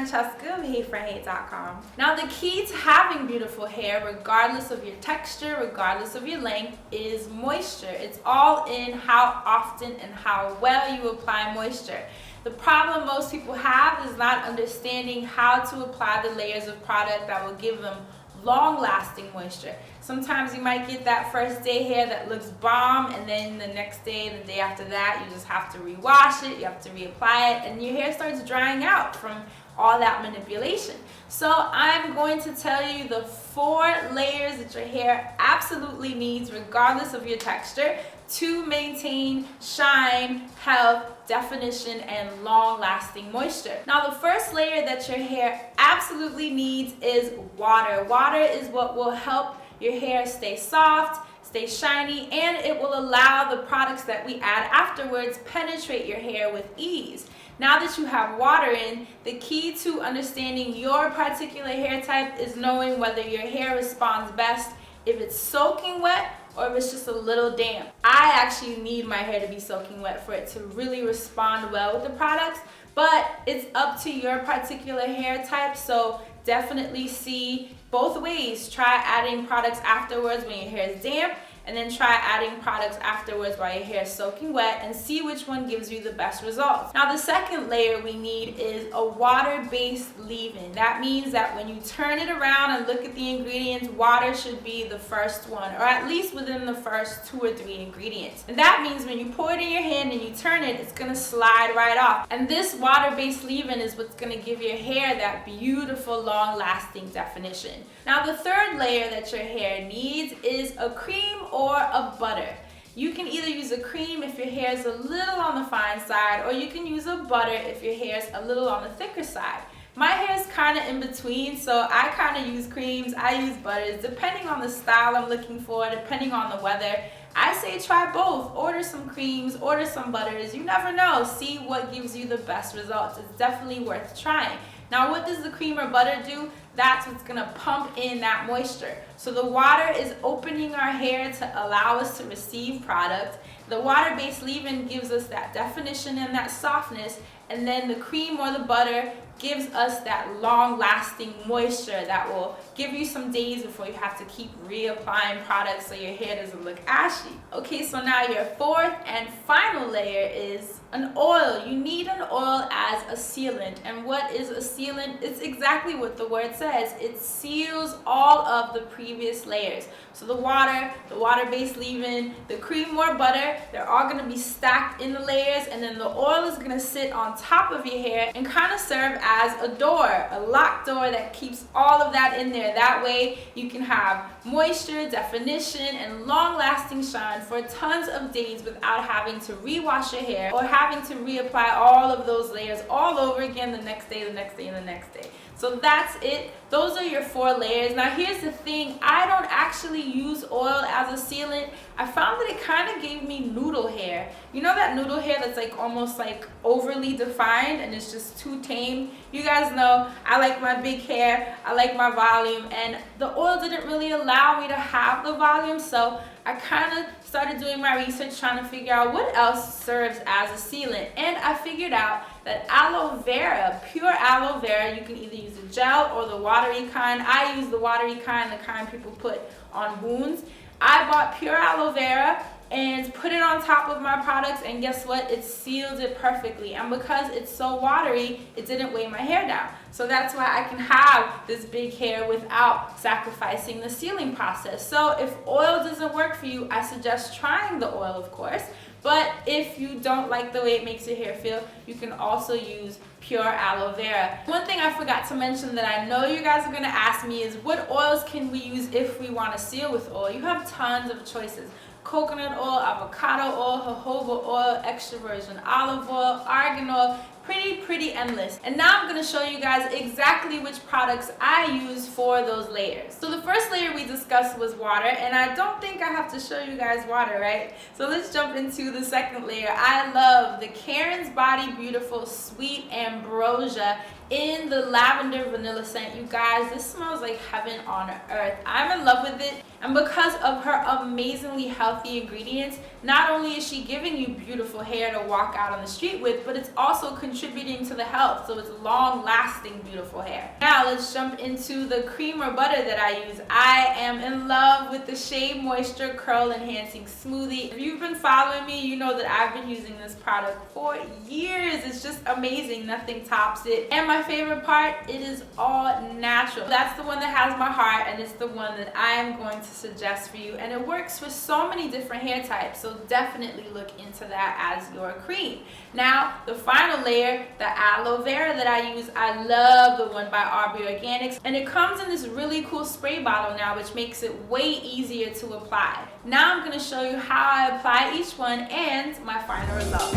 Francesca of HeyForHey.com. Now, the key to having beautiful hair, regardless of your texture, regardless of your length, is moisture. It's all in how often and how well you apply moisture. The problem most people have is not understanding how to apply the layers of product that will give them long-lasting moisture. Sometimes you might get that first day hair that looks bomb, and then the next day and the day after that you just have to rewash it, you have to reapply it, and your hair starts drying out from all that manipulation. So I'm going to tell you the 4 layers that your hair absolutely needs, regardless of your texture, to maintain shine, health, definition, and long-lasting moisture. Now, the first layer that your hair absolutely needs is water. Water is what will help your hair stay soft, stay shiny, and it will allow the products that we add afterwards penetrate your hair with ease. Now that you have water in, the key to understanding your particular hair type is knowing whether your hair responds best if it's soaking wet or if it's just a little damp. I actually need my hair to be soaking wet for it to really respond well with the products, but it's up to your particular hair type, so definitely see both ways. Try adding products afterwards when your hair is damp, and then try adding products afterwards while your hair is soaking wet, and see which one gives you the best results. Now, the second layer we need is a water-based leave-in. That means that when you turn it around and look at the ingredients, water should be the first one, or at least within the first 2 or 3 ingredients. And that means when you pour it in your hand and you turn it, it's gonna slide right off. And this water-based leave-in is what's gonna give your hair that beautiful, long-lasting definition. Now, the third layer that your hair needs is a cream or a butter. You can either use a cream if your hair is a little on the fine side, or you can use a butter if your hair is a little on the thicker side. My hair is kind of in between, so I kind of use creams, I use butters, depending on the style I'm looking for, depending on the weather. I say try both. Order some creams, order some butters. You never know. See what gives you the best results. It's definitely worth trying. Now, what does the cream or butter do? That's what's gonna pump in that moisture. So the water is opening our hair to allow us to receive product. The water-based leave-in gives us that definition and that softness, and then the cream or the butter gives us that long-lasting moisture that will give you some days before you have to keep reapplying products so your hair doesn't look ashy. Okay, so now your fourth and final layer is an oil. You need an oil as a sealant. And what is a sealant? It's exactly what the word says. It seals all of the previous layers. So the water-based leave-in, the cream or butter, they're all gonna be stacked in the layers, and then the oil is gonna sit on top of your hair and kind of serve as a door, a locked door that keeps all of that in there. That way you can have moisture, definition, and long-lasting shine for tons of days without having to rewash your hair or having to reapply all of those layers all over again the next day, the next day, and the next day. So that's it. Those are your 4 layers. Now here's the thing, I don't actually use oil as a sealant. I found that it kind of gave me noodle hair. You know that noodle hair that's like almost like overly defined and it's just too tame? You guys know I like my big hair, I like my volume, and the oil didn't really allow me to have the volume, so I kind of started doing my research trying to figure out what else serves as a sealant, and I figured out that aloe vera, pure aloe vera, you can either use the gel or the watery kind. I use the watery kind, the kind people put on wounds. I bought pure aloe vera and put it on top of my products, and guess what? It seals it perfectly. And because it's so watery, it didn't weigh my hair down. So that's why I can have this big hair without sacrificing the sealing process. So if oil doesn't work for you, I suggest trying the oil, of course. But if you don't like the way it makes your hair feel, you can also use pure aloe vera. One thing I forgot to mention that I know you guys are gonna ask me is, what oils can we use if we wanna seal with oil? You have tons of choices. Coconut oil, avocado oil, jojoba oil, extra virgin olive oil, argan oil, pretty endless. And now I'm going to show you guys exactly which products I use for those layers. So the first layer we discussed was water, and I don't think I have to show you guys water, right? So let's jump into the second layer. I love the Karen's Body Beautiful Sweet Ambrosia in the lavender vanilla scent. You guys, this smells like heaven on earth. I'm in love with it, and because of her amazingly healthy ingredients, not only is she giving you beautiful hair to walk out on the street with, but it's also contributing to the health, so it's long-lasting beautiful hair. Now let's jump into the cream or butter that I use. I am in love with the Shea Moisture Curl Enhancing Smoothie. If you've been following me, you know that I've been using this product for years. It's just amazing. Nothing tops it. And my favorite part, it is all natural. That's the one that has my heart, and it's the one that I am going to suggest for you. And it works for so many different hair types, so definitely look into that as your cream. Now, the final layer, the aloe vera that I use, I love the one by Aubrey Organics, and it comes in this really cool spray bottle now, which makes it way easier to apply. Now I'm going to show you how I apply each one and my final result.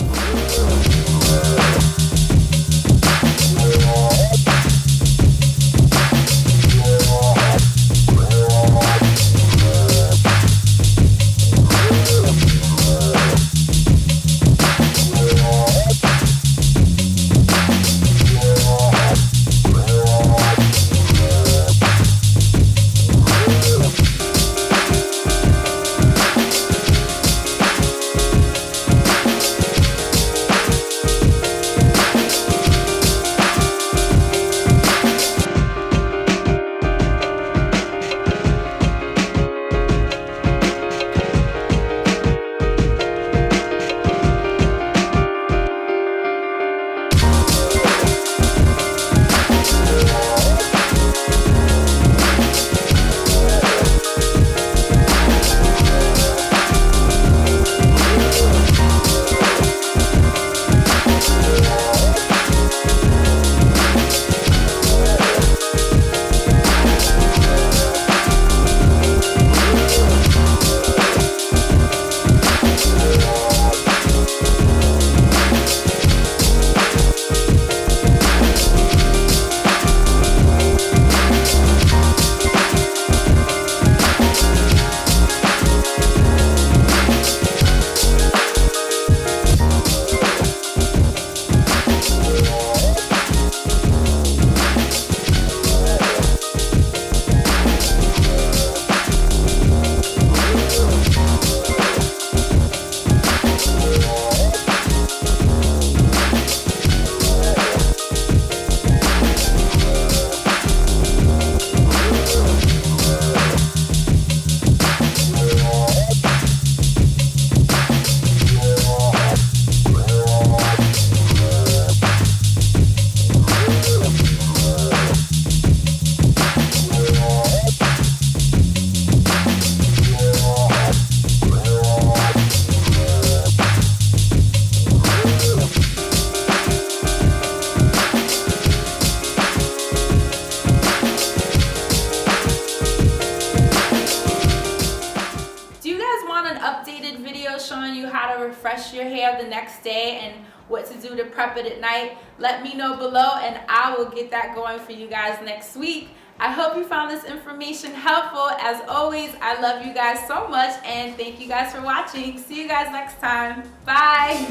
Showing you how to refresh your hair the next day and what to do to prep it at night, let me know below and I will get that going for you guys next week. I hope you found this information helpful. As always, I love you guys so much and thank you guys for watching. See you guys next time. Bye.